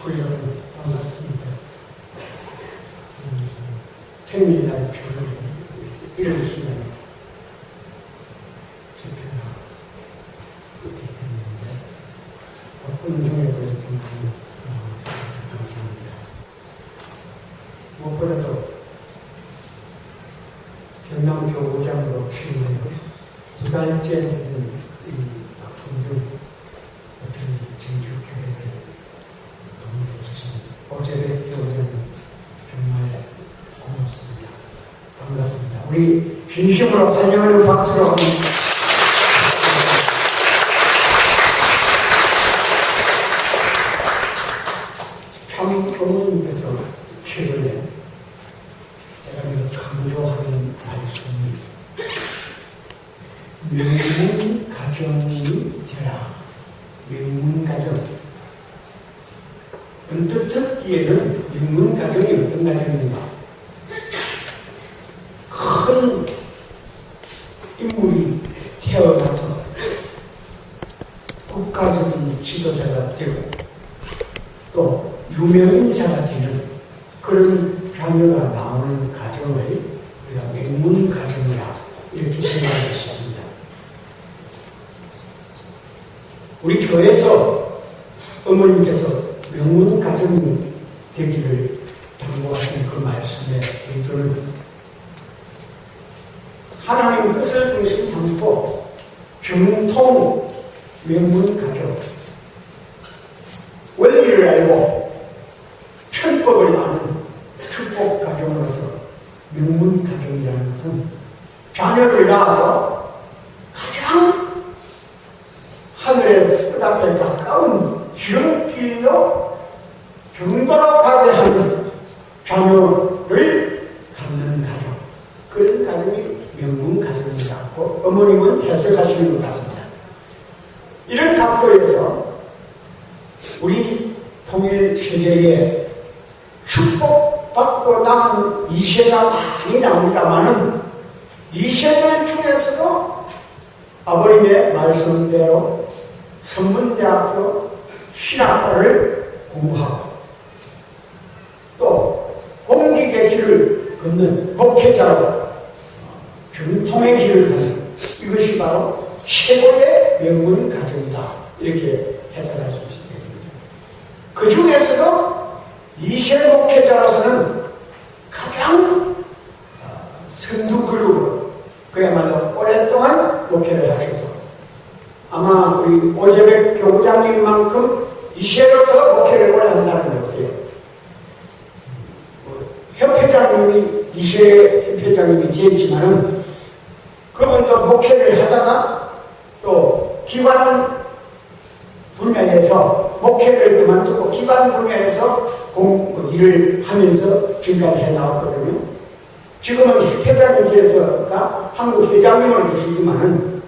식구 여러분 반갑습니다. 생일날 표를 이런 시간에 집회가 이렇게 됐는데 바쁜 중에도 이렇게 많이 해주셔서 감사합니다. 무엇보다도 전남 교구장으로 출근하고 두 달째 되는 이 박봉준 대통령 진주교회를 도움해주신 오재백 교우장님 정말 고맙습니다. 반갑습니다. 우리 진심으로 환영하는 박수로 합니다. 참 부모님께서 최근에 제가 강조하는 말씀이 명문 가정이 되라. 명문 가정. 언뜻 듣기에는 명문 가정이 어떤 가정인가? 큰 인물이 태어나서 국가적인 지도자가 되고 또 유명인사가 되는 그런 자녀가 나오는 가정을 우리가 명문 가정이라 이렇게 생각할 수 있습니다. 우리 교회에서 어머님께서 명문 가정이 되기를 당부하신 그 말씀에 저는 하나님 뜻을 중심 삼고 정통 명문 가정, 원리를 알고 천법을 아는 축복 가정으로서 명문 가정이라는 것은 자녀를 낳아서 가장 하늘의 뜻 앞에 가까운 지름길로 정도로 가게 하는 자녀를 갖는 가정, 그런 가정이 명문 가정이라고 어머님은 해석하시는 것 같습니다. 이런 각도에서 우리 통일 세계에 축복받고 남은 이세가 많이 나옵니다만은 이세들 중에서도 아버님의 말씀대로 선문대학교 신학과를 공부하고 또 공직의 길을 걷는 목회자로 정통의 길을 걷는 이것이 바로 최고의 명문 가정이다. 이렇게 해석할 수 있습니다. 그 중에서도 이세 목회자로서는 가장 선두그룹으로 그야말로 오랫동안 목회를 하셔서 아마 우리 오재백 교구장님만큼 이세로서 목회를 오래 한 사람이 없어요. 협회장님이 이세 협회장님이 계시지만은 그분도 목회를 하다가 또 기관 분야에서 목회를 그만두고 기관 분야에서 일을 하면서 지금까지 해나왔거든요. 지금은 회장님께서가 한국 회장님을 계시지만은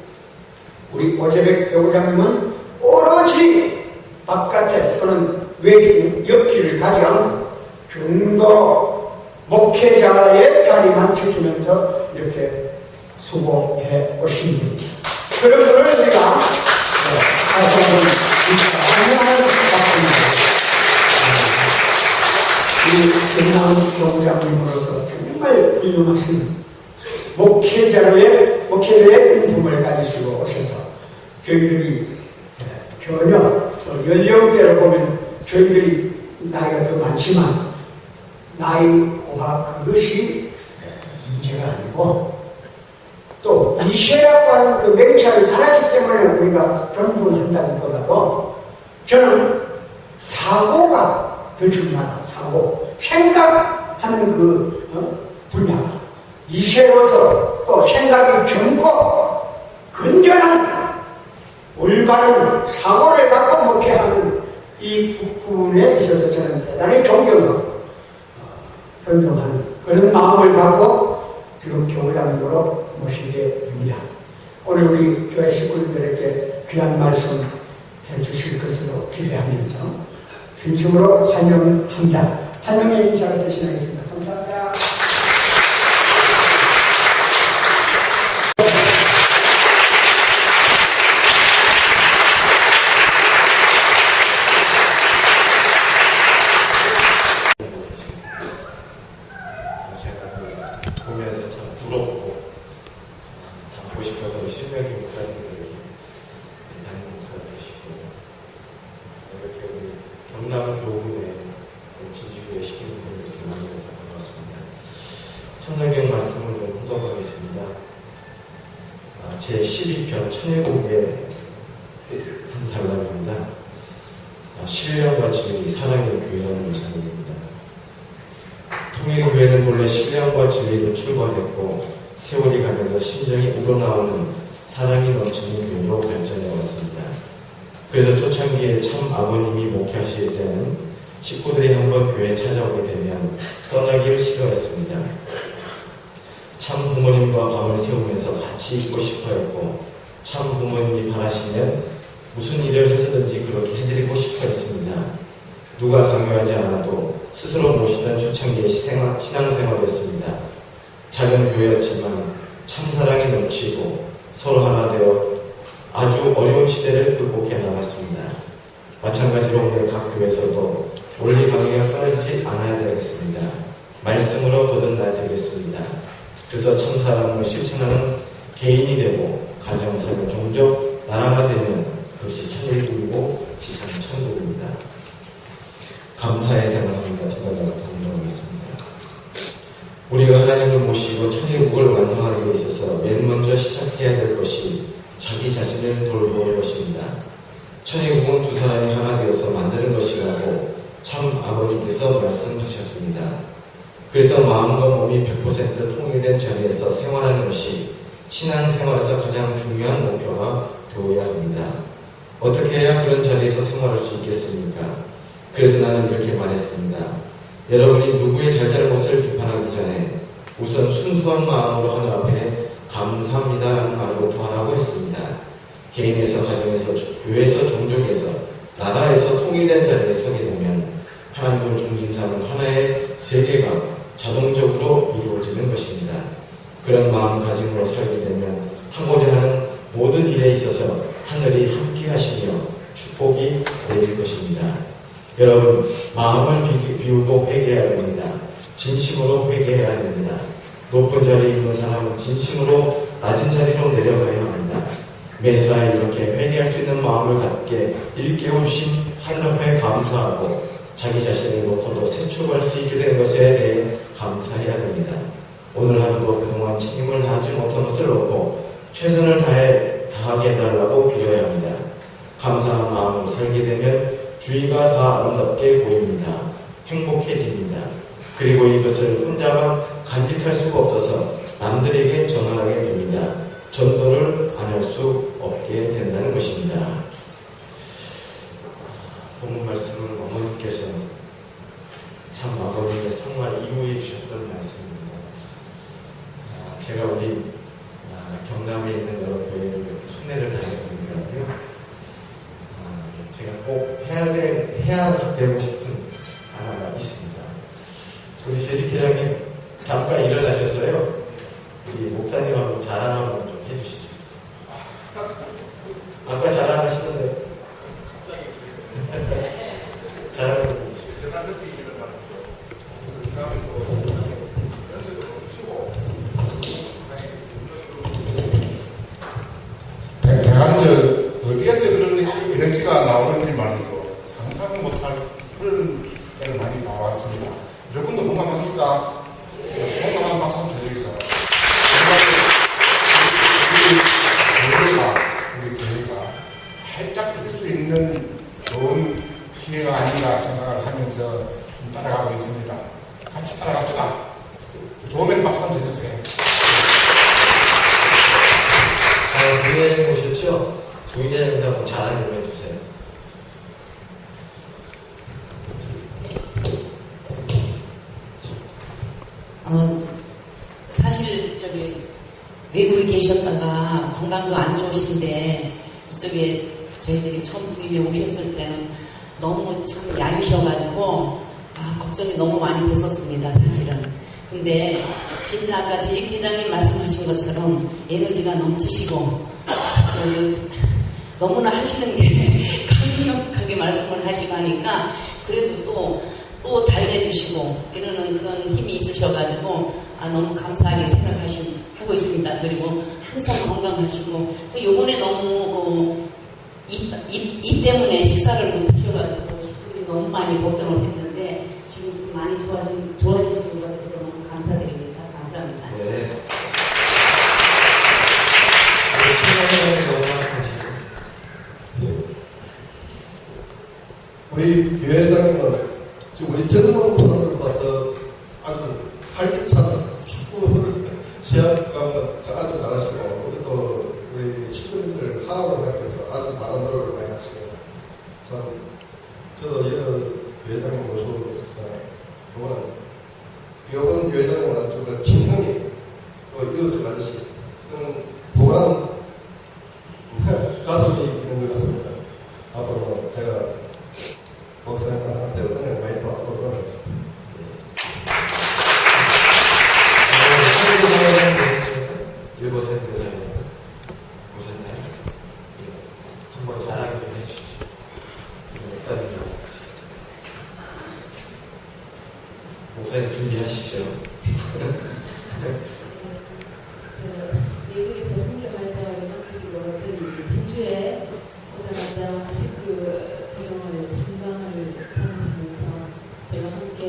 우리 오재백 교구장님은 오로지 바깥에 또는 외길, 옆길을 가지 않고 중도 목회자의 자리만 지키면서 이렇게 수고해 오신 분입니다. 그런 분을 우리가 다시 한번 환영하는 것 같습니다. 우리 전남 교구장님으로서 정말 훌륭하신 목회자의 인품을 가지시고 오셔서 저희들이 전혀 연령대로 보면 저희들이 나이가 더 많지만 나이와 그것이 문제가 아니고 또 이세라고 하는 그 맹자를 달았기 때문에 우리가 존중한다기보다도 저는 사고가 더 중요하다. 사고, 생각하는 그 분야 이세로서 또 생각이 젊고 건전한 올바른 사고를 갖고 목회하는 이 부분에 있어서 저는 대단히 존경하는 그런 마음을 갖고 지금 교회장으로 모시게 됩니다. 오늘 우리 교회 식구들에게 귀한 말씀 해주실 것으로 기대하면서 진심으로 환영합니다. 환영의 인사를 대신하겠습니다. 감사합니다. 12편 천일국의 한 단락입니다. 신령과 진리, 사랑의 교회라는 장면입니다. 통일교회는 본래 신령과 진리로 출발했고 세월이 가면서 심정이 우러나오는 사랑이 넘치는 교회로 발전해 왔습니다. 그래서 초창기에 참 아버님이 목회하실 때는 식구들이 한번 교회에 찾아오게 되면 떠나기를 싫어했습니다. 참 부모님과 밤을 새우면서 같이 있고 싶어 했고 참 부모님이 바라시면 무슨 일을 해서든지 그렇게 해드리고 싶어 했습니다. 누가 강요하지 않아도 스스로 모시던 초창기의 신앙생활이었습니다. 작은 교회였지만 참사랑이 넘치고 서로 하나 되어 아주 어려운 시대를 극복해 나갔습니다. 마찬가지로 오늘 각 교회에서도 원리 관계가 끊어지지 않아야 되겠습니다. 말씀으로 거듭나야 되겠습니다. 그래서 참사랑을 실천하는 개인이 되고 가정사를 종족, 나라가 되면 그것이 천일국이고 지상은 천국입니다. 감사의 생활합니다. 동정하겠습니다. 우리가 하나님을 모시고 천일국을 완성하는 데 있어서 맨 먼저 시작해야 될 것이 자기 자신을 돌보는 것입니다. 천일국은 두 사람이 하나 되어서 만드는 것이라고 참 아버지께서 말씀하셨습니다. 그래서 마음과 몸이 100% 통일된 자리에서 생활하는 것이 신앙생활에서 가장 중요한 목표가 되어야 합니다. 어떻게 해야 그런 자리에서 생활할 수 있겠습니까? 그래서 나는 이렇게 말했습니다. 여러분이 누구의 잘잘못을 비판하기 전에 우선 순수한 마음으로 하늘 앞에 감사합니다라는 말부터 하라고 했습니다. 개인에서, 가정에서, 교회에서, 종족에서, 나라에서 통일된 자리에 서게 되면 하나님을 중심하는 하나의 세계가 자동적으로 이루어지는 것입니다. 그런 마음가짐으로 살게 되면 하고자 하는 모든 일에 있어서 하늘이 함께 하시며 축복이 내릴 것입니다. 여러분, 마음을 비우고 회개해야 됩니다. 진심으로 회개해야 됩니다. 높은 자리에 있는 사람은 진심으로 낮은 자리로 내려가야 합니다. 매사에 이렇게 회개할 수 있는 마음을 갖게 일깨우신 하늘 앞에 감사하고 자기 자신을 놓고도 세축할 수 있게 된 것에 대해 감사해야 됩니다. 오늘 하루도 그동안 책임을 다하지 못한 것을 놓고 최선을 다하게 해달라고 빌어야 합니다. 감사한 마음으로 살게 되면 주위가 다 아름답게 보입니다. 행복해집니다. 그리고 이것을 혼자만 간직할 수가 없어서 남들에게 전하게 됩니다. 전도를 안 할 수 없게 된다는 것입니다. 본문 말씀을 어머니께서 참 아버님의 성화 이후에 주셨던 말씀입니다. 제가 우리 경남에 있는 여러 교회를 순회를 다녀보니까요, 제가 꼭 해야 되고 싶은 하나가 있습니다. 우리 재직회장님 잠깐 일어나셔서요, 우리 목사님하고 자랑 한번 좀 해주시죠. 아까 자랑하시던데. 자랑 좀 해주시죠. 대한들 어디에서 그런 에너지가 나오는지 말이죠. 상상 못할 그런 때를 많이 봐왔습니다. 여러분도 공감합니까? 공감한 박수 한번 쳐주세요. 우리 교회가 활짝 펼 수 있는 좋은 기회가 아닌가 생각을 하면서 좀 따라가고 있습니다. 같이 따라갑시다. 좋으면 박수 한번 쳐주세요. 부인회장님 오셨죠? 부인회장님 한번 자랑 좀 해주세요. 사실 외국에 계셨다가 건강도 안 좋으신데 이쪽에 저희들이 처음 부임에 오셨을 때는 너무 참 야유셔가지고 걱정이 너무 많이 됐었습니다, 사실은. 근데 진짜 아까 재직회장님 말씀하신 것처럼 에너지가 넘치시고 너무나 하시는 게 강력하게 말씀을 하시고 하니까 그래도 또 달래주시고 이러는 그런 힘이 있으셔가지고 너무 감사하게 하고 있습니다. 그리고 항상 건강하시고 또 요번에 너무 입 때문에 식사를 못 하셔가지고 식구들이 너무 많이 걱정을 했는데 지금 많이 좋아지신 것 같아서 너무 감사드립니다. 감사합니다. 네. 우리 교회장님은 지금 우리 젊은 사람들보다 더 아주 활기찬 축구를 시합가면 아주 잘하시고, 우리 또 우리 시민들 하나로 해서 아주 많은 노력을 많이 하십니다. 참, 저도 이런 교회장님 모시고 있습니다. 이번 교회장님은 좀 친형이 또 이웃집 아저씨, 보람 가슴이 있는 것 같습니다. 앞으로 제가 목사님한테 은혜를 많이 받도록 노력하겠습니다. 일보선 교사님 오셨나요? 한번 자랑 좀 해주시죠. 목사님 준비하시죠. 미국에서 선교할 때 연락주시고 저기 진주에 오자마자 그 가정을 신방을 다니시면서 제가 함께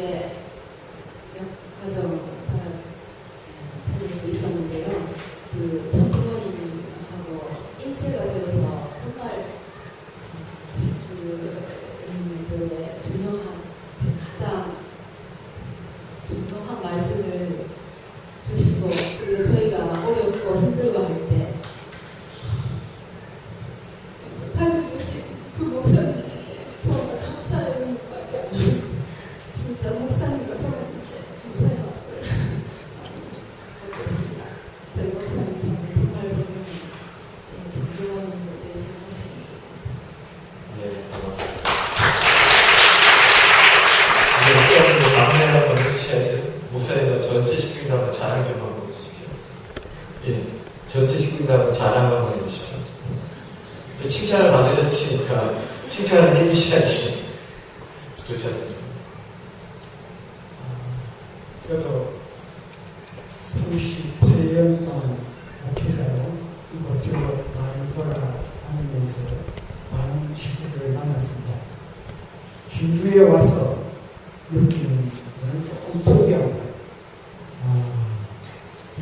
가정 다닐 수 있었는데요. 그 전부모님하고 인체가 되어서 정말 신주님들의 가장 중요한 말씀을 주시고, 그리고 저희가 어렵고 힘들고 할 때 달려주신 그 목사님께 정말 감사의 의미밖에 안 돼요. 진짜 목사님과 성령님께 감사의 마음을 갖고 있습니다. 저희 목사님 정말 보면 존경하는 분들 되신 것입니다. 네, 반갑습니다. 남매를 한번 해주셔야죠. 목사님은 전체 식구들 한번 자랑 좀 한번 해주십시오. 예, 전체 식구들 한번 자랑 한번 해주십시오. 칭찬을 받으셨으니까 칭찬을 해주셔야지. 그렇지 않습니까? 저도 38년 동안 목회자로 이곳저곳 많이 돌아다니면서 많은 식구들을 만났습니다. 진주에 와서 느끼는 것은 조금 특이합니다.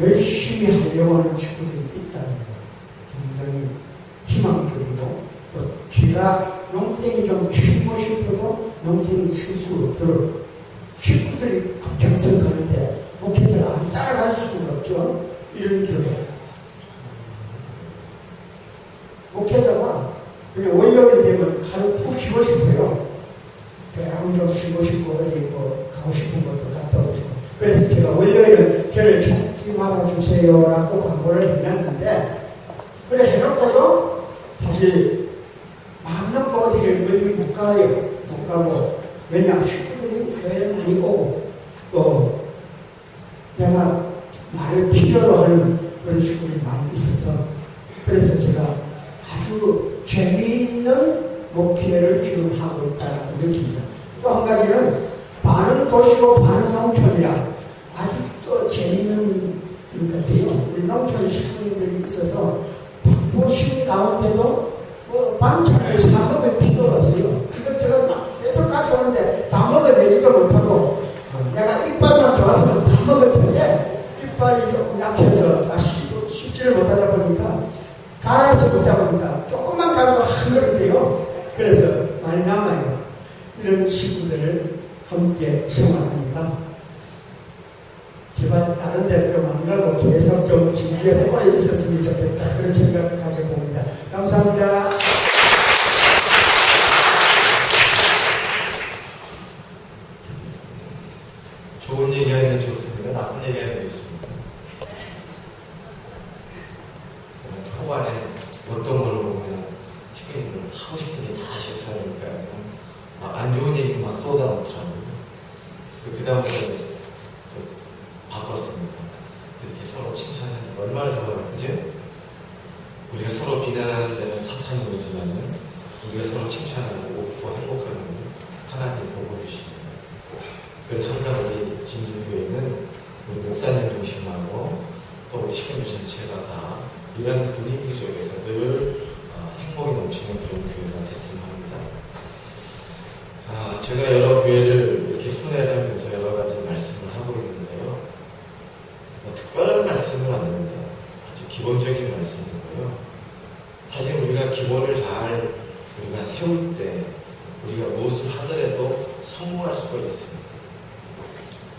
열심히 하려고 하는 친구들이 있다는 것, 굉장히 희망적이고, 또 제가 농생이 좀 치고 싶어도 농생이 칠 수 없도록 친구들이 앞장서가는데 목회자가 안 따라갈 수가 없죠. 이런 경우에 목회자가 그냥 월요일 되면 하루 푹 쉬고 싶어요. 배랑 좀 쉬고 싶고 어디 뭐 가고 싶은 것도 갔다 오고 싶고. 그래서 제가 월요일은 저를 찾지 말아주세요라고 광고를 해놨는데, 그래 해놓고도 사실 마음 놓고 어디를 멀리 못 가요. 못 가고, 왜냐 식구들이 교회에 많이 오고, 또 내가 나를 필요로 하는 그런 식구들이 많이 있어서, 그래서 제가 아주 재미있는 목회를 지금 하고 있다고 느낍니다. 또 한 가지는 반은 도시고 반은 농촌이라 아주 또 재미있는 것 같아요. 우리 농촌 식구들이 있어서 바쁘신 가운데도 뭐 반찬을 사 먹을 필요가 없어요. 이것저것 막 계속 가져오는데 다 먹어내지도 못하고, 내가 이빨만 좋아서 다 먹을 텐데 이빨이 조금 약해서 씹지를 못하다 보니까 갈아서 보다 보니까 조금만 갈아도 한 그릇이에요. 그래서 많이 남아요. 이런 식구들을 함께 생활하니까 제발 다른 데로 안 가고 계속 좀 진주에서 오래 있었으면 좋겠다, 그런 생각을 가져봅니다. 감사합니다. 좋은 얘기하는 게 좋습니다. 나쁜 얘기하는 게 있습니다. 초반에 어떤 걸로 보면 식구님들 하고 싶은 게 다 하셨으니까 안 좋은 얘기 막 쏟아놓더라고요. 그 다음부터 바꿨습니다. 그래서 이렇게 서로 칭찬하는 게 얼마나 좋아요. 그죠? 우리가 서로 비난하는 데는 사탄이 오지만은 우리가 서로 칭찬하고 웃고 행복하는 건 하나님 보고 주십니다. 그래서 항상 우리 진주교회는 우리 목사님 중심하고 또 우리 식구들 전체가 다 이런 분위기 속에서 늘 행복이 넘치는 그런 교회가 됐으면 합니다. 제가 여러 교회를 이렇게 순회를 하면서 여러 가지 말씀을 하고 있는데요. 특별한 말씀은 아닙니다. 아주 기본적인 말씀이고요. 사실 우리가 기본을 잘 우리가 세울 때 우리가 무엇을 하더라도 성공할 수가 있습니다.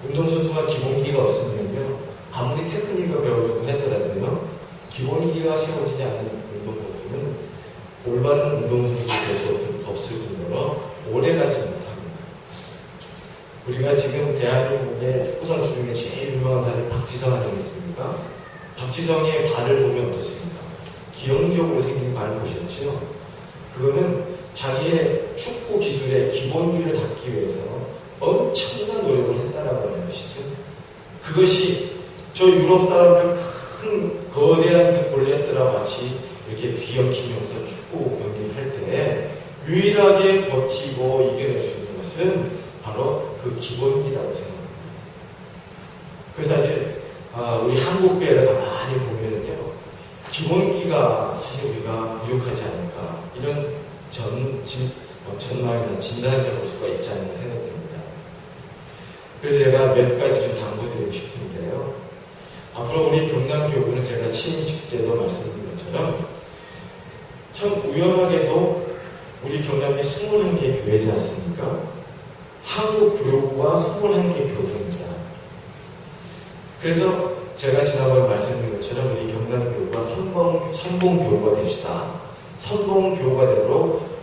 운동선수가 기본기가 없으면요, 아무리 테크닉을 배우려고 하더라도요, 기본기가 세워지지 않는 운동선수는 올바른 운동선수가 될 수 없을 뿐더러 오래가지 못합니다. 우리가 지금 대한민국의 축구선수 중에 제일 유명한 사람이 박지성 아니겠습니까? 박지성의 발을 보면 어떻습니까? 기형적으로 생긴 발을 보셨죠? 그거는 자기의 축구 기술의 기본기를 닦기 위해서 엄청난 노력을 했다라고 하는 것이죠. 그것이 저 유럽 사람들 큰 거대한 그 골리앗들과 같이 이렇게 뒤엉키면서 축구 경기를 할 때 유일하게 버티고 이겨낼 수 있는 것은 바로 그 기본기라고 생각합니다. 그래서 사실 우리 한국배를 가만히 보면은요, 기본기가 사실 우리가 부족하지 않을까, 이런 전망이나 진단을 해볼 수가 있지 않을까 생각됩니다. 그래서 제가 몇 가지 좀 당부드리고 싶은데요. 앞으로 우리 경남교구는 제가 취임식 때도 말씀드린 것처럼 참 우연하게도 우리 경남이 21개의 교회지 않습니까? 한국교구가 21개 교구입니다. 그래서 제가 지난번에 말씀드린 것처럼 우리 경남교구가 선봉교구가 됩시다. 선봉교구가 되도록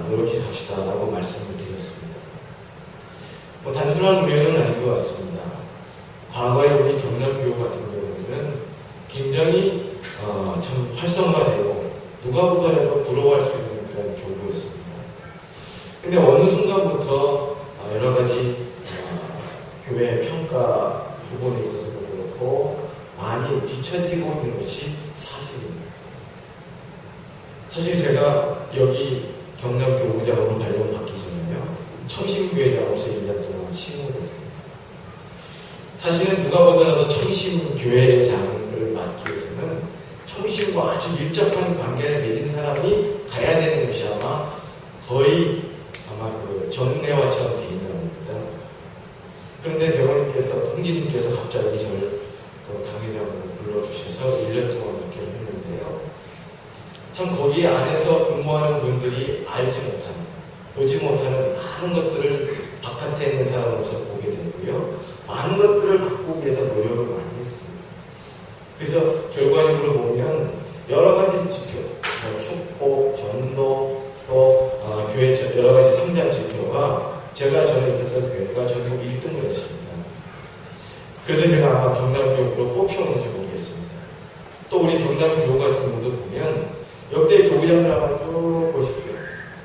노력해 갑시다 라고 말씀을 드렸습니다. 뭐 단순한 우연은 아닌 것 같습니다. 과거에 우리 경남교구 같은 경우는 굉장히 참 활성화되고 누가 보더라도 부러워할 수 있는 그런 교구였습니다. 근데 어느 순간부터 여러 가지 교회 평가 부분에 있어서도 그렇고 많이 뒤처지고 있는 것이 사실입니다. 사실 제가 여기 경남교구장으로 발령받기 전에요, 청심교회장으로서 1년 동안 시행을 했습니다. 사실은 누가 보더라도 청심교회장을 맡기 위해서는 청심과 아주 밀접한 관계를 맺은 사람이 가야 되는 것이 아마 그 정례화처럼 되어 있는 겁니다. 그런데 대원님께서, 통지님께서 갑자기 저를 또 당회장으로 불러주셔서 1년 동안 맡기를 했는데요. 참 거기 안에서 근무하는 분들이 알지 못하는, 보지 못하는 많은 것들을 바깥에 있는 사람으로서 보게 되고요. 많은 것들을 갖고 위해서 노력을 많이 했습니다. 그래서 결과적으로 보면 여러 가지 지표, 축복, 전도, 또 교회 여러 가지 성장 지표가 제가 전에 있었던 교회가 전국 1등을 했습니다. 그래서 제가 아마 경남교구로 뽑혀오는지 모르겠습니다. 또 우리 경남교구 같은 경우도 보면 역대 교구장들 한번 쭉 보십시오.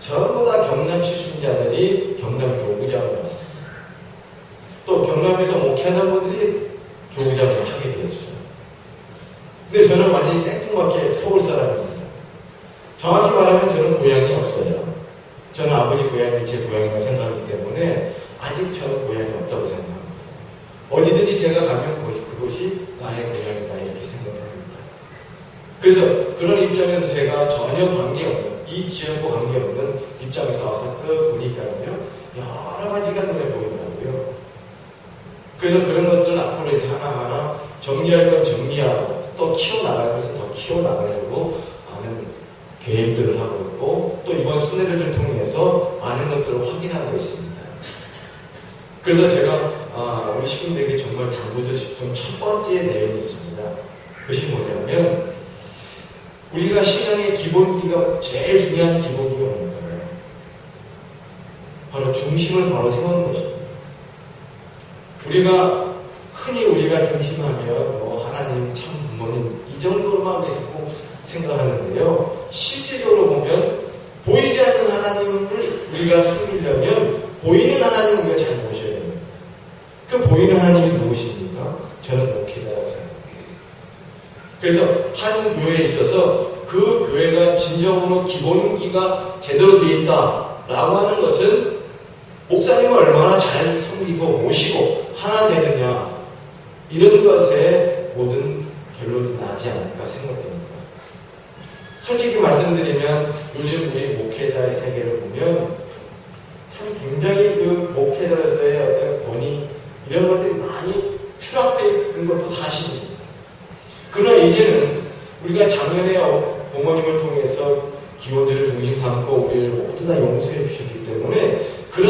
전부 다 경남 출신자들이 경남교구장으로 왔습니다. 또 경남에서 목회하던 분들이 교구장을 하게 되었죠. 근데 저는 완전히 생뚱맞게 서울 사람입니다. 정확히 말하면 저는 고향이 없어요. 저는 아버지 고향이 제 고향이라고 생각하기 때문에 아직 저는 고향이 없다고 생각합니다. 어디든지 제가 가면 그곳이 나의 고향이다 이렇게 생각합니다. 그래서 그런 입장에서 제가 전혀 관계없는, 이 지역과 관계없는 입장에서 와서 보니까요, 여러 가지가 눈에 보이더라고요. 그래서 그런 것들은 앞으로 이렇게 하나하나 정리할 건 정리하고 또 키워나갈 것은 더 키워나가려고 많은 계획들을 하고 있고, 또 이번 순회를 통해서 많은 것들을 확인하고 있습니다. 그래서 제가 우리 시민들에게 정말 당부드리고 싶은 첫 번째 내용이 있습니다. 그것이 뭐냐면, 우리가 신앙의 기본기가, 제일 중요한 기본기가 뭘까요? 바로 중심을 바로 세우는 것입니다. 흔히 우리가 중심하면 하나님, 참 부모님 이 정도로만 자꾸 생각하는데요. 실제적으로 보면 보이지 않는 하나님을 우리가 섬기려면 보이는 하나님을 우리가 잘 모셔야 됩니다. 그 보이는 하나님이 누구십니까? 저는 목회자라고 생각합니다. 그래서 한 교회에 있어서 그 교회가 진정으로 기본기가 제대로 되어 있다라고 하는 것은 목사님을 얼마나 잘 섬기고 모시고 하나 되느냐, 이런 것에 모든 결론이 나지 않을까 생각됩니다. 솔직히 말씀드리면 요즘 우리 목회자의 세계를 보면 참 굉장히 그 목회자로서의 어떤 권위, 이런 것들이 많이 추락되어 있는 것도 사실입니다. 그러나 이제는 우리가 작년에 부모님을 통해서 기원들을 중심 삼고 우리를 모두 다 용서해 주셨기 때문에 그런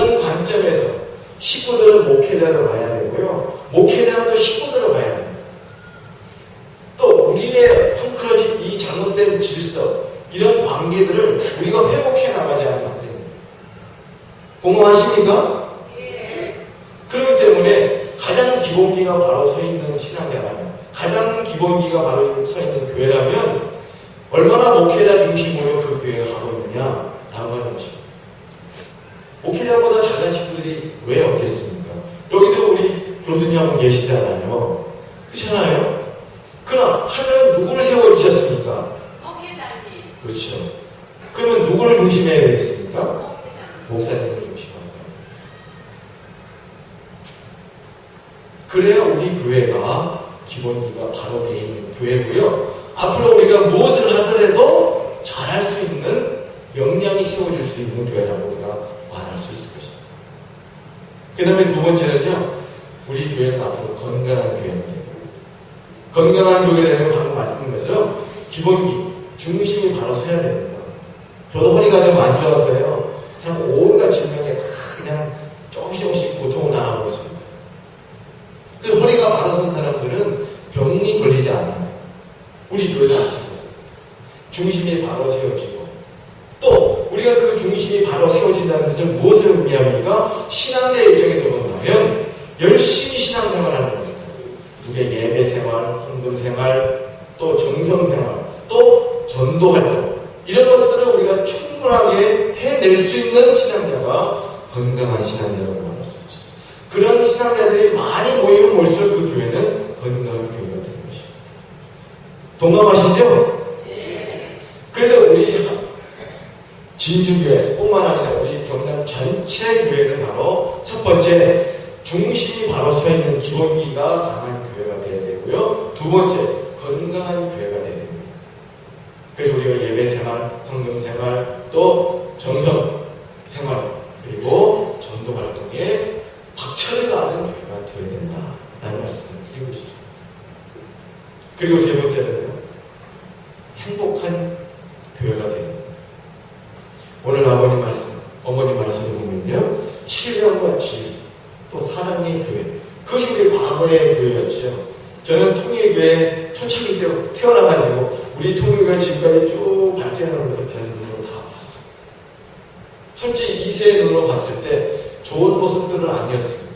공감하십니까? 그렇기 때문에 가장 기본기가 바로 서 있는 신앙이라면, 가장 기본기가 바로 서 있는 교회라면 얼마나 목회자 중심으로 그 교회가 하고 있느냐라고 하는 것입니다. 목회자보다 잘난 친구들이 왜 없겠습니까? 여기도 우리 교수님 한 분 계시잖아요. 그렇잖아요? 그러나 하나님은 누구를 세워주셨습니까? 목회자님. 그렇죠. 그러면 누구를 중심해야 되겠습니까? 목사님을 중심하는 거예요. 그래야 우리 교회가 기본기가 바로 되어 있는 교회고요. 앞으로 우리가 무엇을 하더라도 잘할 수 있는 역량이 세워질 수 있는 교회라고 우리가 말할 수 있을 것입니다. 그 다음에 두 번째는요, 우리 교회는 앞으로 건강한 교회가 되고, 건강한 교회가 되면 방금 말씀드린 것처럼 기본기, 중심이 바로 서야 됩니다. 저도 허리가 좀 안 좋아서요, 그냥 온갖 질병에 다 그냥 조금씩 고통을 당하고 있습니다. 그 허리가 바로 선 사람들은 병이 걸리지 않아요. 우리 교회도 마찬가지입니다. 중심이 바로 세워지고, 또 우리가 그 중심이 바로 세워진다는 것을 무엇을 의미합니까? 신앙자 입장에서 본다면 열심히 신앙생활하는 겁니다. 우리의 예배생활, 헌금생활, 또 정성생활, 또 전도활동, 이런 것들을 우리가 충분하게 해낼 수 있는 신앙자가 건강한 신앙자라고 말할 수 있죠. 그런 신앙자들이 많이 모이면 모일수록 그 교회는 건강한 교회가 되는 것입니다. 동감하시죠? 그래서 우리 진주교회뿐만 아니라 우리 경남 전체 교회는 바로 첫 번째, 중심이 바로 서 있는 기본기가 강한 교회가 되어야 되고요. 두 번째, 건강한 교회가 되어야 됩니다. 그래서 우리가 예배생활, 헌금생활, 또 정성생활, 그리고 전도활동에 박차를 가하는 교회가 되어야 된다라는 말씀을 드리고 있습니다. 그리고 세 번째는요, 행복한 교회가 되는, 오늘 어머니 말씀을 보면요, 신령과 질, 또 사랑의 교회, 그것이 우리 과거의 교회였죠. 저는 통일교회 초창기 때 태어나가지고 우리 통일교회 지금까지 쭉 발전하면서 제 눈으로 다 봤습니다. 솔직히 2세의 눈으로 봤을 때 좋은 모습들은 아니었습니다.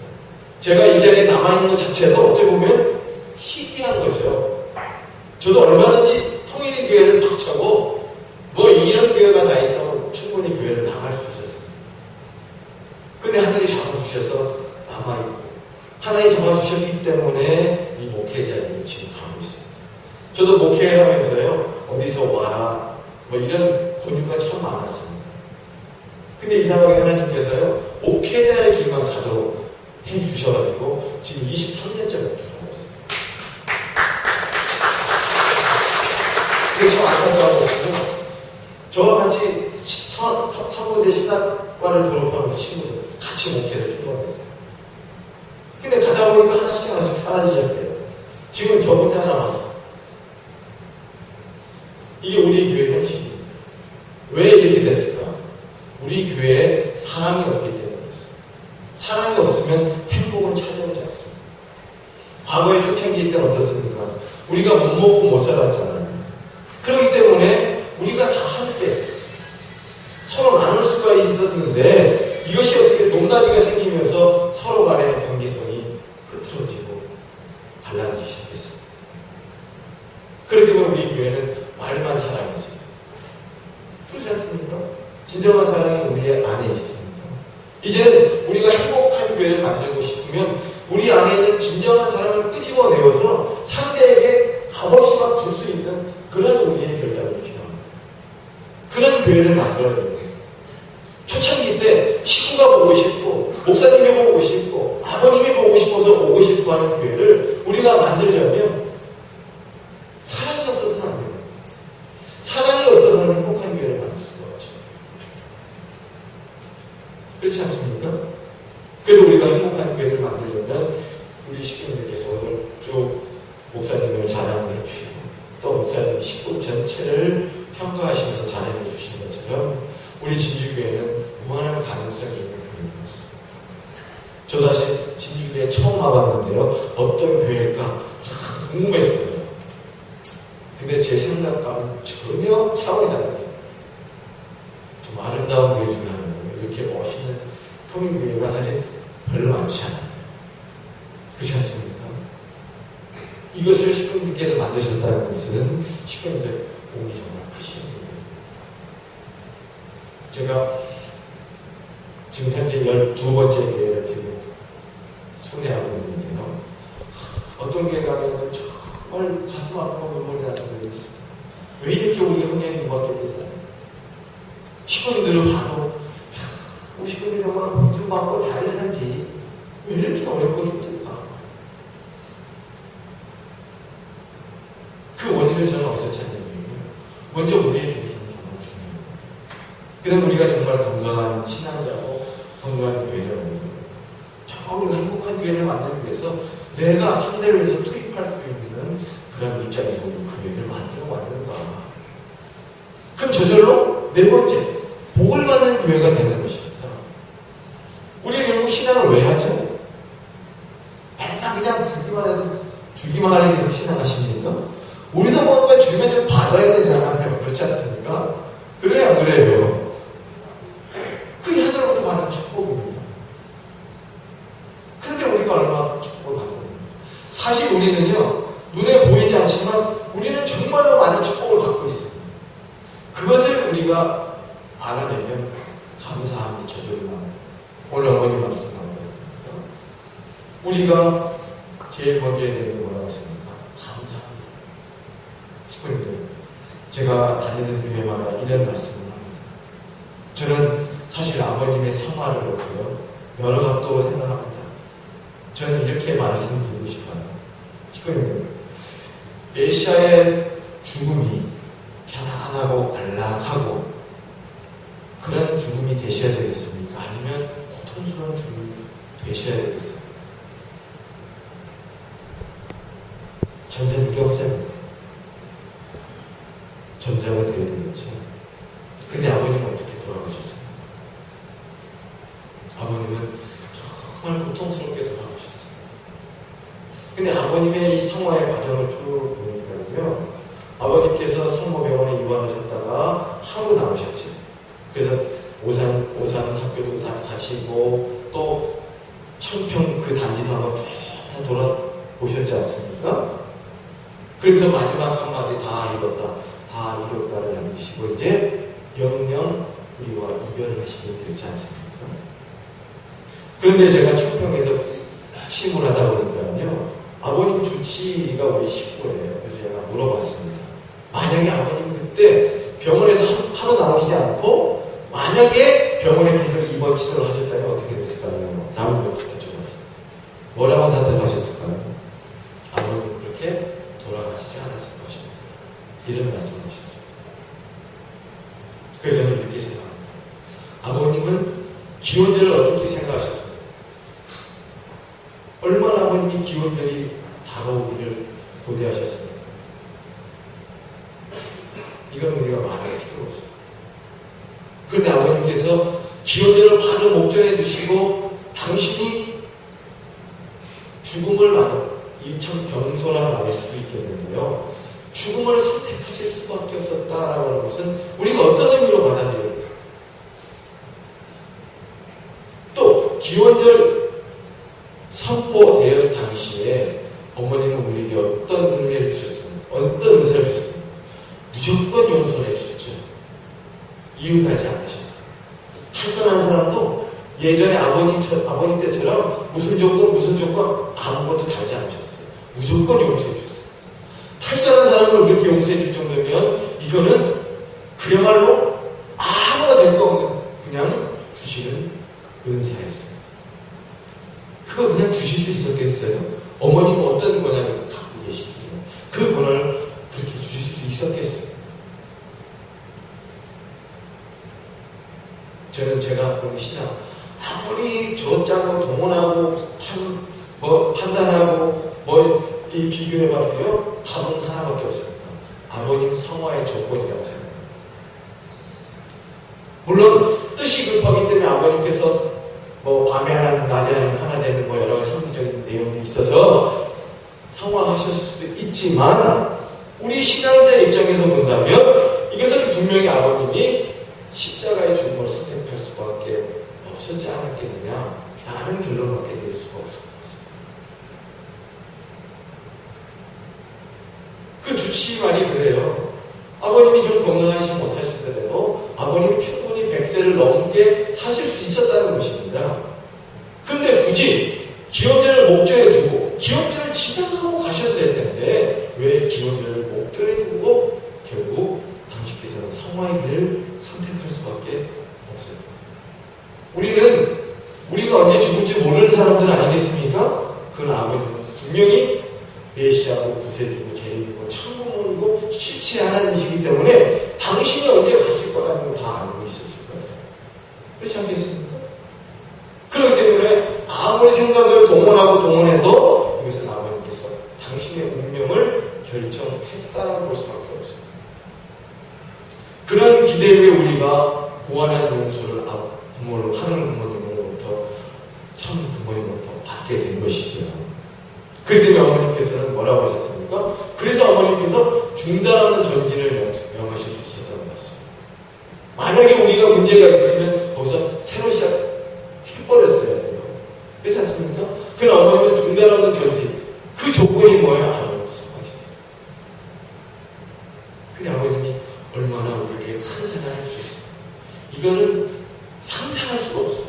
제가 이 자리에 남아있는 것 자체도 어떻게 보면 희귀한 거죠. 저도 얼마든지 통일교회를 박차고 뭐 이런 교회가 다 있어 충분히 교회를 나갈 수 있었습니다. 근데 하늘이 잡아주셔서 남아있고, 하나님 잡아주셨기 때문에 이 목회자를 지금 가고 있습니다. 저도 목회하면서요, 어디서 와라 뭐 이런 권유가 참 많았습니다. 근데 이상하게 하나님께서요, 목회자의 길만 가도록 해주셔가지고 지금 23년째 목회를 하고 있습니다. 그게 참 안타까운 것이고, 저와 같이 사무대 신학과를 졸업하는 친구들 같이 목회를 출발했어요. 근데 가다 보니까 하나씩 사라지셨대요. 지금 저 혼자 남았어. 이게 우리 교회 현실입니다. 왜 이렇게 됐을까? 우리 교회에 사랑이 없기 때문이었어요. 사랑이 없으면 행복은 찾아오지 않습니다. 과거의 초창기 때는 어떻습니까? 우리가 못 먹고 못 살았잖아요. 그렇기 때문에 우리가 다 함께 서로 나눌 수가 있었는데, 이것이 어떻게 높낮이가 생기면서 서로 간의 관계성이 흐트러지고 달라지기 시작했습니다. 그렇기 때문에 우리 교회는 말만 사랑이죠. 그렇지 않습니까? 진정한 사랑이 우리 안에 있습니다. 이제는 우리가 행복한 교회를 만들고 싶으면 우리 안에 있는 진정한 사랑을 끄집어내어서 상대에게 값없이 막 줄 수 있는 그런 우리의 결단이 필요합니다. 그런 교회를 만들어야 됩니다. 초창기 때 식구가 보고 싶고, 목사님이 보고 싶고, 아버님이 보고 싶어서 오고 싶어 하는 교회를 우리가 만들려면 사랑이 없어서는 안 됩니다. 사랑이 없어서는 행복한 교회를 만들 수가 없죠. 그렇지 않습니까? 그래서 우리가 행복한 교회를 만들려면 우리 식구님들께서 오늘 쭉 목사님을 자랑해 주시고, 또 목사님 식구 전체를 평가하시면서 자랑해 주시는 것처럼 우리 진주교회는 무한한 가능성이 있는 교회인 것 같습니다. 저 사실 진주교회 처음 와봤는데요, 어떤 교회일까 참 궁금했어요. 근데 제 생각과는 전혀 차원이 다릅니다. 좀 아름다운 교회 중에 하나예요. 이렇게 멋있는 성교회가 사실 별로 많지 않아요. 그렇지 않습니까? 이것을 식구님께서 만드셨다는 것은 식구님들 공이 정말 크신 거예요. 제가 지금 현재 12번째 교회를 지금 순회하고 있는데요. 어떤 교회 가면 정말 가슴 아프고 눈물이 나는 교회가 있습니다. 왜 이렇게 우리 흥행이 무겁게 되잖아요. 식구님들을 봐도 우리 식구들이 정말 복 좀 받고 잘 살지 왜 이렇게 어렵고 힘들까? 그 원인을 저는 어디서 찾냐면요. 먼저 우리의 중심이 정말 중요해요. 그 다음 우리가 정말 건강한 신앙자고 건강한 교회를 만드는 거예요. 정말 행복한 교회를 만들기 위해서 내가 상대를 위해서 투입할 수 있는 그런 입장에서 우리 교회를 만들어 왔는가. 그럼 저절로 네 번째, 복을 받는 교회가 되는 것입니다. 우리가 결국 신앙을 왜 하죠? 맨날 그냥 주기만 하기 위해서 신앙하십니까? 우리도 뭔가 주면 좀 받아야 되잖아요. 그렇지 않습니까? 그래야 그래요. 그게 하늘로부터 받은 축복입니다. 그런데 우리가 얼마나 그 축복을 받는 겁니까? 사실 우리는요, 눈에 보이지 않지만 우리는 정말로 많은 축복을 받고 있습니다. 그것을 우리가 알아내면 감사함이 저절로 나와요. 오늘 어머니 말씀 나오셨습니다. 우리가 제일 먼저 해야 되는 게 뭐라고 했습니까? 감사합니다. 식구님들, 제가 다니는 교회마다 이런 말씀을 합니다. 저는 사실 아버님의 성화를 놓고요, 여러 각도로 생각합니다. 저는 이렇게 말씀드리고 싶어요. 식구님들, 메시아의 죽음이 편안하고 안락하고 그런 죽음이 되셔야 되겠습니까? 아니면 고통스러운 죽음이 되셔야 되겠습니까? 전자입니까? 후자입니까? 전자가 되어야 되겠죠. 근데 아버님은 어떻게 돌아가셨어요? 아버님은 정말 고통스럽게 돌아가셨어요. 근데 아버님의 이 성화의 과정을 쭉 보니까요, 아버님께서 성모병원에 입원하셨다가 하루 남으셨죠. 그래서 오산 학교도 다 가시고 또 청평 그 단지도 한번 쭉 다 돌아보셨지 않습니까? 그러면서 마지막 한마디 다 이뤘다를 남기시고 이제 영영 우리와 이별을 하시게 되지 않습니까? 그런데 제가 청평에서 신문하다 보니까요, 아버님 주치의가 우리 식구예요. 그래서 제가 물어봤습니다. 만약에 아버님 그때 병원에서 하루 나오시지 않고 만약에 병원에 계속 입원 치료를 하셨다면 어떻게 됐을까요? 라고 여쭤봤어요. 뭐라고 대답하셨을까요? 아버님 그렇게 돌아가시지 않았을 것입니다. 이런 말씀하시죠. 그래서 저는 이렇게 생각합니다. 아버님은 기원절을 어떻게 생각하셨어요? 얼마나 아버님이 기원절이 다가오기를 고대하셨습니까? 이건 우리가 말할 필요 없어요. 그런데 아버님께서 기원절을 바로 목전에 두시고 당신이 죽음을 이 참 경솔한 말일 수도 있겠는데요. 죽음을 선택하실 수밖에 없었다라고 하는 것은 우리가 어떤 의미로 받아들여야 돼요? 또 기원절 선포될 당시에 어머님은 우리에게 어떤 은혜를 주셨습니까? 어떤 은사를 주셨습니까? 무조건 용서를 해주셨죠. 이웃하지 않으셨어요. 탈선한 사람도 예전에 아버님 때처럼 무슨 조건 아무것도 달지 않으셨어요. 무조건 용서해 주셨어요. 탈선한 사람을 이렇게 용서해 줄 정도면 이거는 그야말로 아무나 될 거 없는 그냥 주시는 은사였어요. 그거 그냥 주실 수 있었겠어요? 어머님은 어떤 권한을 갖고 계시길래 그 권한을 그렇게 주실 수 있었겠어요? 저는 제가 보기 신앙 아무리 조짜고 동원하고 판단하고 이 비교해봐도요, 답은 하나밖에 없습니다. 아버님 성화의 조건이라고 생각합니다. 물론 뜻이 급하기 때문에 아버님께서 밤에 하나 낮에 하나 되는 여러 가지 성경적인 내용이 있어서 성화하셨을 수도 있지만 우리 신앙자 입장에서 본다면 이것은 분명히 아버님이 십자가의 죽음을 선택할 수밖에 없었을 없었지 않았겠느냐라는 결론밖에 낼 수가 없을 것 같습니다. 그 주치의 말이 그래요. 아버님이 좀 건강하지 못하시더라도 아버님이 충분히 100세를 넘게 사실 수 있었다는 것입니다. 그런데 굳이 기원전을 목전에 두고 기원전을 지나가고 가셔도 될 텐데 왜 기원전을 목전에 두고 결국 당신께서는 성화의 길을 선택할 수밖에 없어요. 우리가 언제 죽을지 모르는 사람들 아니겠습니까? 그건 아버님은 분명히 메시아고 구세주고 재림이고 천국문이고 실체 하나님이시기 때문에 당신이 언제 가실 거라는 걸 다 알고 있었을 거예요. 그렇지 않겠습니까? 그렇기 때문에 아무리 생각을 동원해도 이것은 아버님께서 당신의 운명을 결정했다라고 볼 수밖에 없습니다. 그런 기대 위에 우리가 보완한 용서를 하나님 부모님으로부터 참 부모님으로부터 받게 된 것이죠. 그렇기 때문에 어머님께서는 뭐라고 하셨습니까? 그래서 어머님께서 중단하는 전진을 명하실 수 있었다고 했습니다. 만약에 우리가 문제가 있었으면 거기서 새로 시작해버렸어야 돼요. 그렇지 않습니까? 그러나 어머님은 중단하는 전진, 그 조건이 뭐예요? 아버님 사랑하셨어요. 그래 아버님이 얼마나 우리에게 큰 사랑을 할 수 있어요. 이거는 상상할 수가 없어요.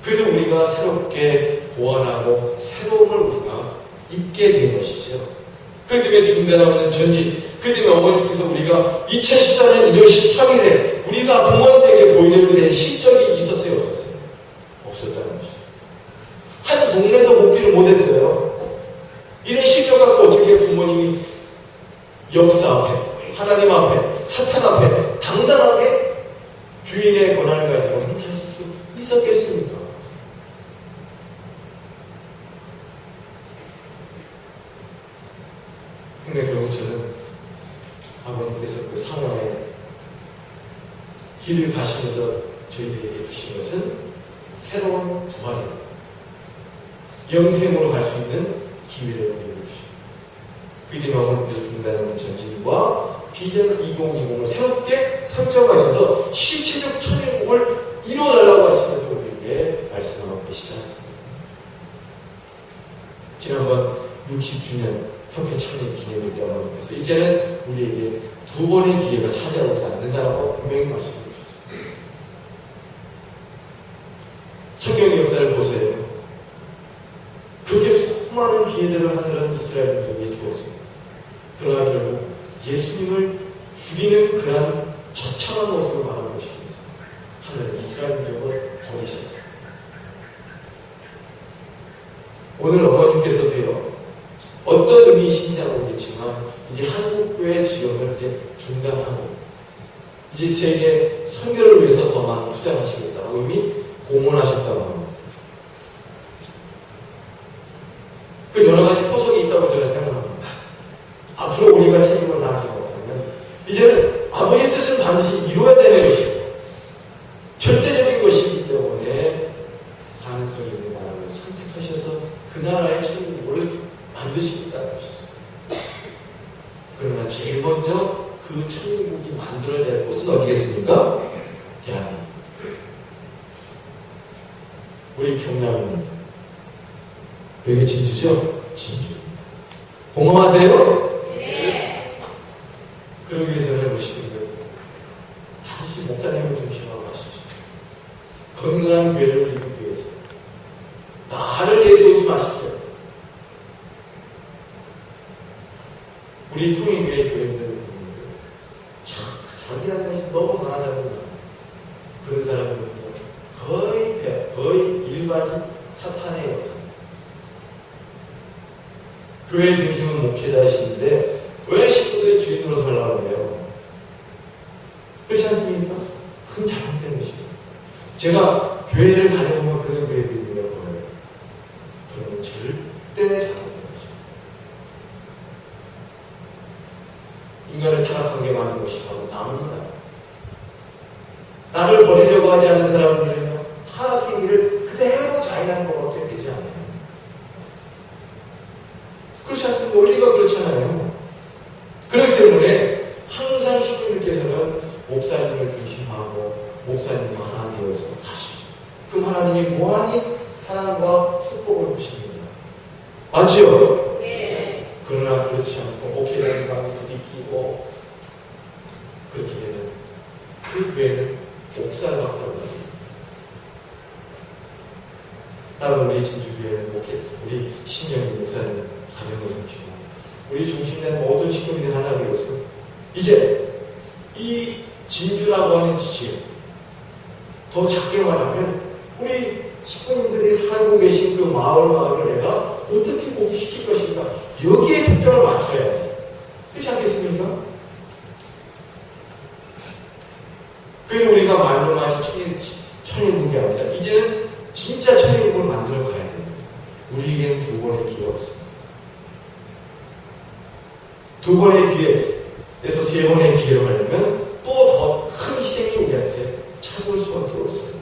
그래서 우리가 새롭게 보완하고 새로움을 우리가 입게 된 것이죠. 그렇기 때문에 중단하는 전진, 그렇기 때문에 어머니께서 우리가 2014년 1월 13일에 우리가 부모님에게 보여드리게 된 실적이 있었어요? 없었어요? 없었다는 것이죠. 한 동네도 복귀를 못했어요. 이런 실적 갖고 어떻게 부모님이 역사 앞에, 하나님 앞에, 사탄 앞에 당당하게 주인의 권한을 가지고 행사할 수 있었겠습니까? 근데 결국 저는 아버님께서 그 상황에 길을 가시면서 저희들에게 주신 것은 새로운 부활입니다. 영생으로 갈 수 있는 기회를 우리에게 주십니다. 그 때문에 어머님께서 중단하는 전진과 비전 2020을 새롭게 설정하셔서 실체적 천일국을 이루어달라고 하시면서 우리에게 말씀하고 계시지 않습니다. 지난번 60주년 협회 창립 기념일 때 어머님께서 이제는 우리에게 두 번의 기회가 찾아오지 않는다라고 분명히 말씀해 주셨습니다. 성경의 역사를 보세요. 그렇게 수많은 기회들을 하늘은 이스라엘 민족에게 주었습니다. 그러나 결국 예수님을 죽이는 그러한 처참한 모습을 말하는 것입니다. 하늘은 이스라엘 민족을 버리셨습니다. 오늘 어머님께서도요, 어떤 의미이신지 모르겠지만 이제 한국교회 지원을 이제 중단하고 이제 세계 선교를 위해서 더 많은 투자하시겠다고 이미 공언하셨다고 합니다. 그 여러 가지 포석이 있다고 저는 생각합니다. 앞으로 우리가 책임을 다하지 못하면 이제는 아버지의 뜻은 반드시 이루어야 되는 것이고 절대적인 것이기 때문에 가능성이 있는 나라를 선택하셔서 그 나라의 천국을 만드시겠다는 것이죠. 그러나 제일 먼저 그 천국이 만들어져야 할 곳은 어디겠습니까? 대한민국. 우리 경남입니다. 여기 진주죠? 진주입니다. 공감하세요? 네. 그러기 위해서는 무엇이든지 다시 목사님을 중심으로 하십시오. 건강한 교회를 이루기 위해서 나를 내세우지 마십시오. 우리 통일교회 교인들 자기라는 것이 너무 강하다는 그런 사람들은요 거의 일반인 사탄의 역사입니다. 교회 중심은 목회자이신데 왜 식구들의 주인으로 살라고 해요? 그렇지 않습니까? 그건 잘못된 것이에요. 제가 교회를 다녀보면 그런 교회들이 있는 걸 보여요. 그건 절대 잘못된 것입니다. 인간을 타락하게 만든 것이 바로 나입니다. 나를 버리려고 하지 않는 사람들은요, 타락의 길을 그대로 자행하는 것밖에 되지 않아요. 그렇지 않습니까? 원리가 그렇잖아요. 그렇기 때문에 항상 신부님께서는 목사님을 중심하고 목사님과 하나 되어서 다시 그 하나님이 무한히 사랑과 축복을 주십니다. 맞죠? 네. 그러나 그렇지 않고 목회자는 방에 부딪히고 그렇게 되면 그 교회는 옥살 박살을 하고 있습니다. 다른 우리 진주교회는 우리 신영희 목사님 가정을 중심으로 우리 중심된 모든 식구들이 하나 되어서 이제 이 진주라고 하는 지역 더 작게 말하면 우리 식구님들이 살고 계신 그 마을을 내가 어떻게 복지시킬 것인가 여기에 초점을 맞춰야 돼. 그렇지 않겠습니까? 그래서 우리가 말로 많이 천일국이 아니라 이제는 진짜 천일국을 만들어 가야 됩니다. 우리에게는 두 번의 기회가 없습니다. 두 번의 기회에서 세 번의 기회를 하려면 또 더 큰 희생이 우리한테 찾아올 수밖에 없습니다.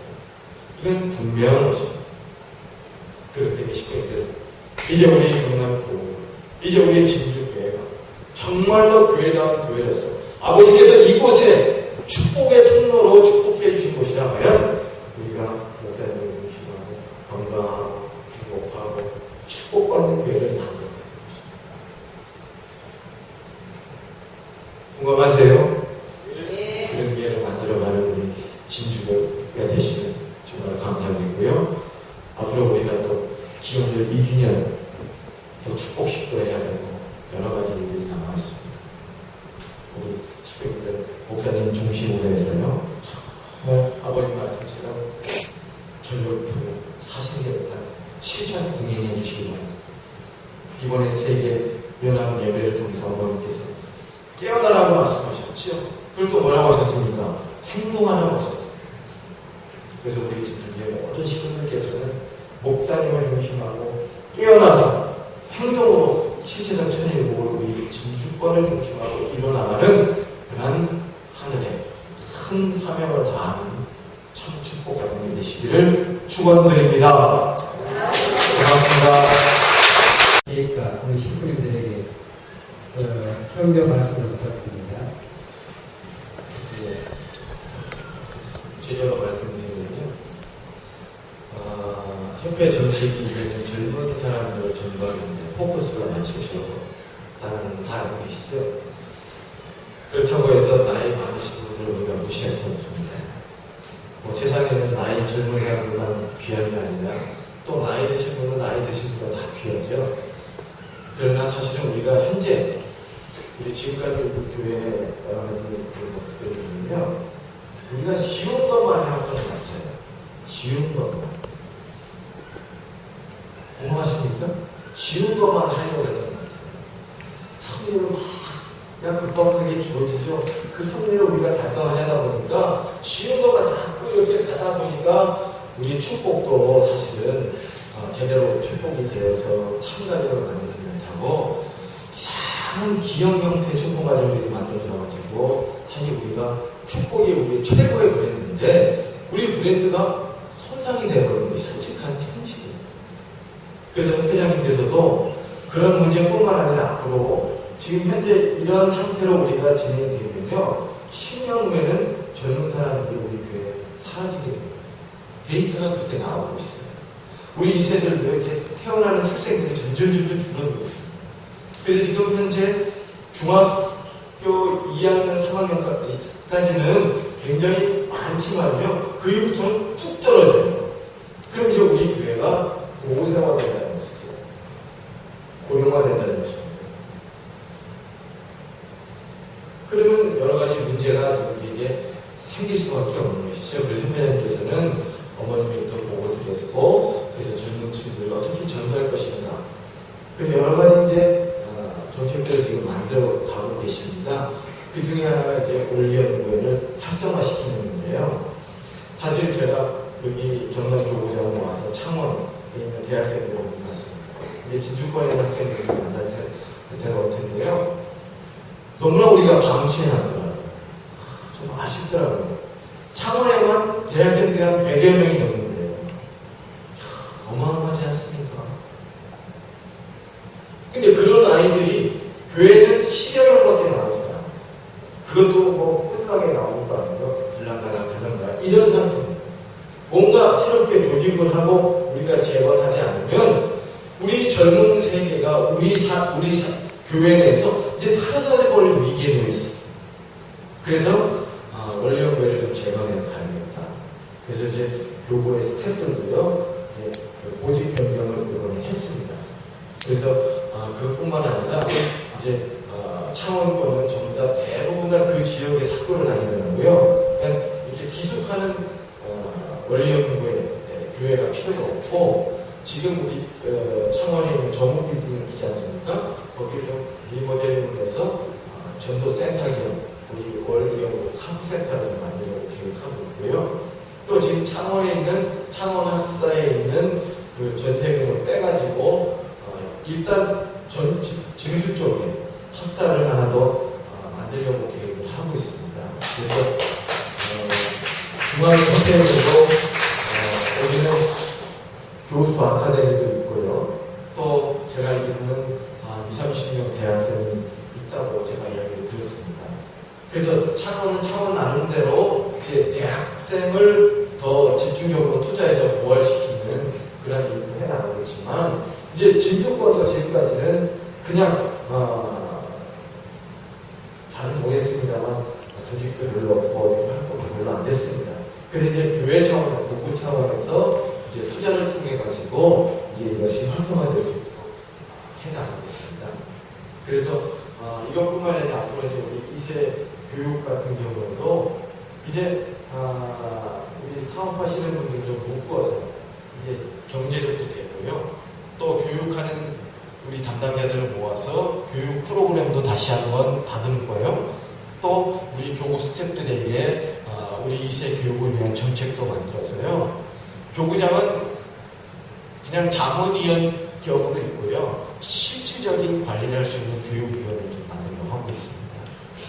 이건 분명한 것입니다. 그렇기 때문에 식구님들 이제 우리 경남도 이제 우리 진주교회가 정말로 교회다운 교회로서 아버지께서 이곳에 축복의 통로로 축복해 주신 곳이라면 우리가 목사님을 중심하고 건강하고 행복하고 축복받는 교회를 만들어야 됩니다. 공감하세요? 네. 그런 교회를 만들어가는 우리 진주교회가 되시면 정말 감사드리고요. 앞으로 우리가 또 기원절 2주년 또 축복식도 해야 되고 여러 가지 일들이 남아있습니다. 우리 식구들 목사님 중심으로 해서요. 정말 아버님 말씀처럼 전력으로 사신대로 다 실천 공연해 주시기 바랍니다. 이번에 세계 연합 예배를 통해서 어머님께서 깨어나라고 말씀하셨죠. 그리고 또 뭐라고 하셨습니까? 행동하라고 하셨습니다. 그래서 우리 진주교회 모든 식구들께서는 목사님을 중심하고 깨어나서 행동으로 실체적 천일국을 우리 진주권을 중심하고 일어나가는 그런 하늘에 큰 사명을 다하는 참 축복받는 되시기를 축원드립니다. 고맙습니다. 그러니까 우리 식구님들에게 격려 말씀을 부탁드립니다. 제가 말씀드리면요. 협회 정책이 이제는 젊은 사람들 전반인데 포커스가 맞춰서 다 알고 계시죠? 그렇다고 해서 나이 많으신 분들을 우리가 무시할 수 없습니다. 세상에는 나이 젊은 사람들만 귀한 게 아니라 또 나이 드신 분은 나이 드신 분보다 다 귀하죠. 그러나 사실은 우리가 현재 우리 지금까지 우리 교회 여러 가지 모습들을 보면요. 우리가 쉬운 것만 해왔던 것 같아요. 쉬운 것만. 공감하십니까? 쉬운 것만 하려고 했던 것 같아요. 성리를 막 급박하게 주어지죠. 그 성리를 우리가 달성하려다 보니까 쉬운 것만 자꾸 이렇게 가다 보니까 우리 축복도 사실은 제대로 축복이 되어서 참가력을 만들지 못하고 이상한 기형 형태의 축복 과정들이 만들어져가지고 사실 우리가 축복이 우리 최고의 브랜드인데 우리 브랜드가 손상이 되어버리는 것이 솔직한 현실입니다. 그래서 회장님께서도 그런 문제뿐만 아니라 앞으로 지금 현재 이런 상태로 우리가 진행되면요 10년 후에는 젊은 사람들이 우리 교회에 사라지게 됩니다. 데이터가 그렇게 나오고 있어요. 우리 2세들도 이렇게 태어나는 출생들이 점점 줄어들고 있습니다. 그래서 지금 현재 중학교 2학년 3학년까지는 굉장히 많지만요 그 이후부터는 툭 떨어져요. 그럼 이제 우리 교회가 고생화된다는 것이죠. 고령화된다는 것입니다. 그러면 여러 가지 문제가 우리에게 생길 수밖에 없는 것이죠. 그래서 회장님께서는 어머님부터 보고 드렸고, 그래서 젊은 친구들과 어떻게 전도할 것인가. 그래서 여러 가지 이제 정책들을 지금 만들어 가고 계십니다. 그 중에 하나가 이제 올리언교회를 활성화시키는 건데요. 사실 제가 여기 경남도구장에 와서 창원에 있는 대학생들을 만났습니다. 이제 진주권의 학생들을 만날 때가 올 텐데요. 너무나 우리가 방치해놨더라고요. 좀 아쉽더라고요. 창원에만 대학생들이 한 100여 명이 넘는데요. 어마어마하지 않습니까? 근데 그런 아이들이 교회는 10여 명밖에 나오지 않아요. 그것도 뭐 꾸준하게 나오는 것도 아니고 불난다 이런 상태. 뭔가 새롭게 조직을 하고 우리가 재건하지 않으면 우리 젊은 세계가 우리 교회 내에서 이제 사라져버릴 위기에 놓여 있어요. 그래서 원리연구회를 좀 재건해 가야겠다. 그래서 이제 교구의 스태프들도요 이제 보직 변경을 이번에 했습니다. 그래서 그뿐만 아니라 이제 창원권은 전부 다 대부분 다 그 지역에 사건을 다니더라고요. 그러니까 이렇게 기숙하는 원리연구회 교회가 필요가 없고 지금 우리 창원에 있는 정우비딩 있지 않습니까? 거기를 좀 리모델링을 해서 전도센터 기업 우리 원리연구 캠프센터를 만들려고 계획하고 있고요. 또 지금 창원에 있는 창원학사에 있는 그 전세금을 빼가지고 일단 증수 쪽에 학사를 하나 더 만들려고 계획을 하고 있습니다. 그래서 중앙협회에서도 여기는 교수 아카데미도 있고요. 또 제가 알기로는 20-30명 대학생이 있다고 제가 이야기를 들었습니다. 그래서 창원은 창원 나름대로 이제 대학생을 더 집중적으로 투자해서 부활시키는 그런 일을 해나가고 있지만 이제 진주권도 지금까지는 그냥 잘은 모르겠습니다만 조직들을 넣고 활동이 별로 안 됐습니다. 그런데 이제 교회 차원, 공부 차원에서 이제 투자를 통해 가지고 이제 이것이 활성화될 수 있도록 해나가겠습니다. 그래서 이것뿐만 아니라 앞으로 이제 우리 2세 교육 같은 경우도 이제 우리 사업하시는 분들 좀 묶어서 이제 경제력도 되고요. 또 교육하는 우리 담당자들을 모아서 교육 프로그램도 다시 한번 다듬고요. 또 우리 교구 스태프들에게 우리 2세 교육을 위한 정책도 만들어서요. 교구장은 그냥 자문위원 격으로 있고요. 실질적인 관리를 할 수 있는 교육위원을 좀 만들려고 하고 있습니다.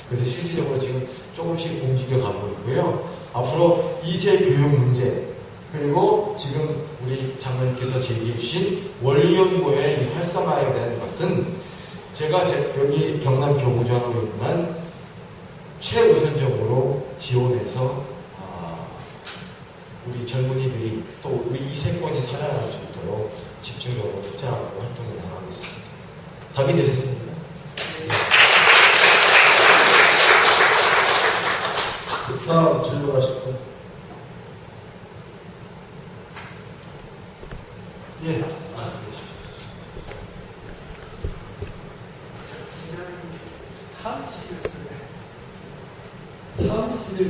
그래서 실질적으로 지금 조금씩 움직여 가고 있고요. 앞으로 2세 교육 문제 그리고 지금 우리 장관님께서 제기해 주신 원리연구의 이 활성화에 대한 것은 제가 여기 경남 교구장으로 있는 최우선적으로 지원해서 우리 젊은이들이 또 우리 이 세권이 살아날 수 있도록 집중적으로 투자하고 활동에 나가고 있습니다. 답이 되셨습니까? 다음 질문하실 분. 예, 말씀해 주십시오. 사무실을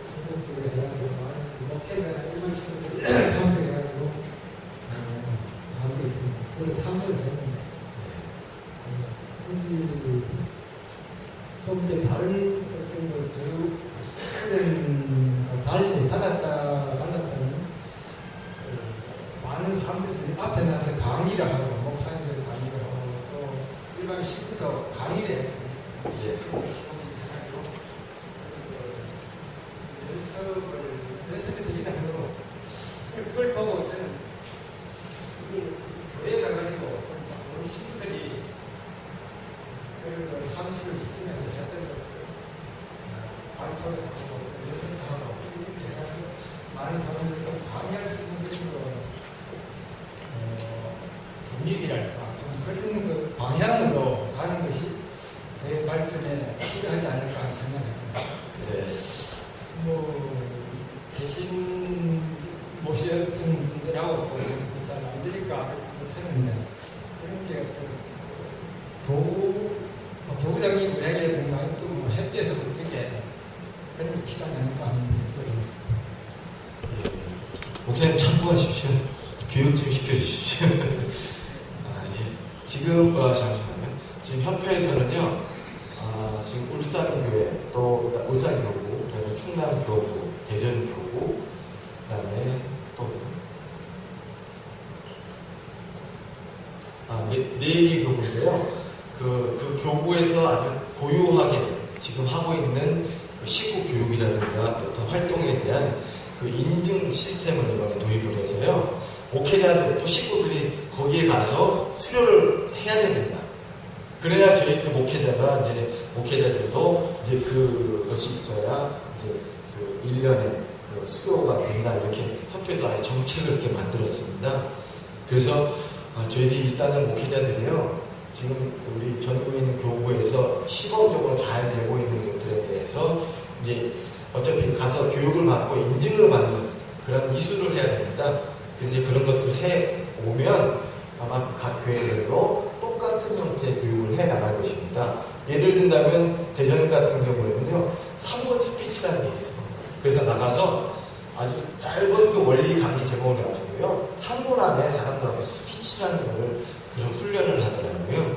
전국적으로 해가지고 목회자나 일반 식구들이 사무실해가지고 하고 있습니다. 저도 사무실을 했는데 좀 이제 다른 어떤 걸 달랐다는 많은 사람들이 앞에 나서 강의를 하고 목사님들 강의를 하고 또 일반 식구도 강의를 해요. 연습을 드리다 하고 그걸 보고 저는 교회 가가지고 우리 친구들이 그 사무실을 쓰면서 했던 것을 발표를 하고 연습도 하고 이렇게 해가지고 많은 사람들이 좀 강의할 수 있는 분위기랄까 좀 그런 그 방향으로 가는 것이 교회 발전에 필요하지 않을까 하는 생각입니다. 네. 계신 모셨던 분들하고 또 인사 안 드릴까 못했는데 그런 게 교구장이 우리에게 또 햇빛에서 어떻게 그런 게 필요하지 않을까 하는 쪽입니다. 목사님 참고하십시오. 교육 좀 시켜주십시오. 지금 잠시만요. 지금 협회에서는요. 지금 울산교회 또 울산교구, 그다음에 충남교구, 대전교구, 그다음에 또 네 개 교구인데요. 그 교구에서 아주 고유하게 지금 하고 있는 그 식구 교육이라든가 어떤 활동에 대한 그 인증 시스템을 이번에 도입을 해서요. 목회자들 또 식구들이 거기에 가서 수료를 해야 됩니다. 그래야 저희 그 목회자들도 이제 그것이 있어야 이제 그 1년에 그 수교가 된다 이렇게 학교에서 아예 정책을 이렇게 만들었습니다. 그래서 저희들이 일단은 목회자들이요 지금 우리 전국에 있는 교구에서 시범적으로 잘 되고 있는 것들에 대해서 이제 어차피 가서 교육을 받고 인증을 받는 그런 이수를 해야 됩니다. 그래서 이제 그런 것들을 해 오면 아마 각 교회별로 똑같은 형태의 교육을 해 나갈 것입니다. 예를 든다면 대전 같은 경우에는요 3분 스피치라는 게 있어요. 그래서 나가서 아주 짧은 그 원리 강의 제공을 해가지고요 3분 안에 사람들한테 스피치라는 거를 그런 훈련을 하더라고요.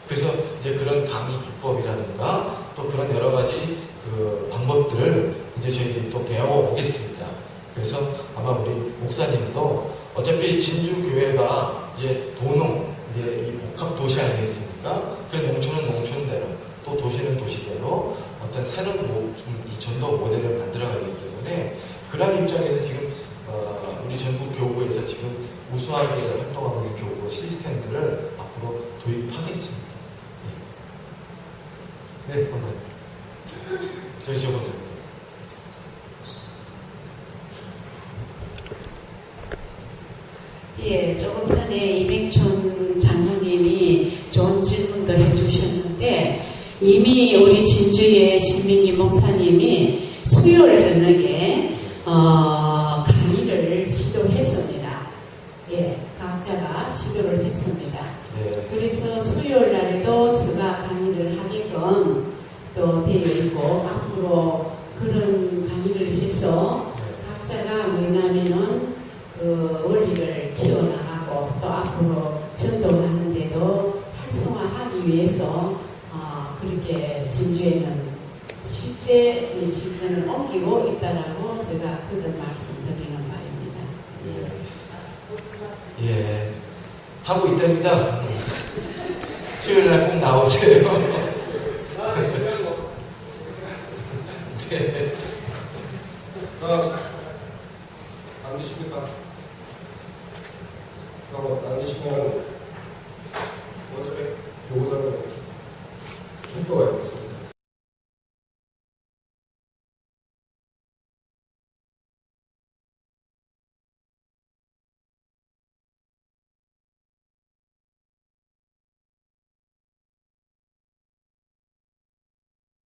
그래서 이제 그런 강의 기법이라든가 또 그런 여러 가지 그 방법들을 이제 저희들이 또 배워오겠습니다. 그래서 아마 우리 목사님도 어차피 진주교회가 이제 도농, 이제 이 복합 도시 아니겠습니까? 그 농촌은 농촌대로, 또 도시는 도시대로 어떤 새로운 이 전도 모델을 만들어가기 때문에 그런 입장에서 지금 우리 전국 교구에서 지금 우수하게 활동하고 있는 교구 시스템들을 앞으로 도입하겠습니다. 네, 감사합니다. 저희 적어드립니다. 예, 조금 전에 이명춘 장로님이 좋은 질문도 해주셨는데 이미 우리 진주의 신민기 목사님이 수요일 저녁에 강의를 시도했습니다. 예, 각자가 시도를 했습니다. 그래서 수요일 날에도 제가 강의를 하게끔 또 되어 있고 앞으로 그런 강의를 해서 각자가 뭐냐면은 그 원리를 키워나가고 또 앞으로 전도하는데도 활성화하기 위해서 그렇게 진주에는 실제 실전을 옮기고 있다라고 제가 그들 말씀드리는 말입니다. 예, 하고 있답니다. 수요일날 꼭 나오세요. 네. 안 계십니까? 안 계시면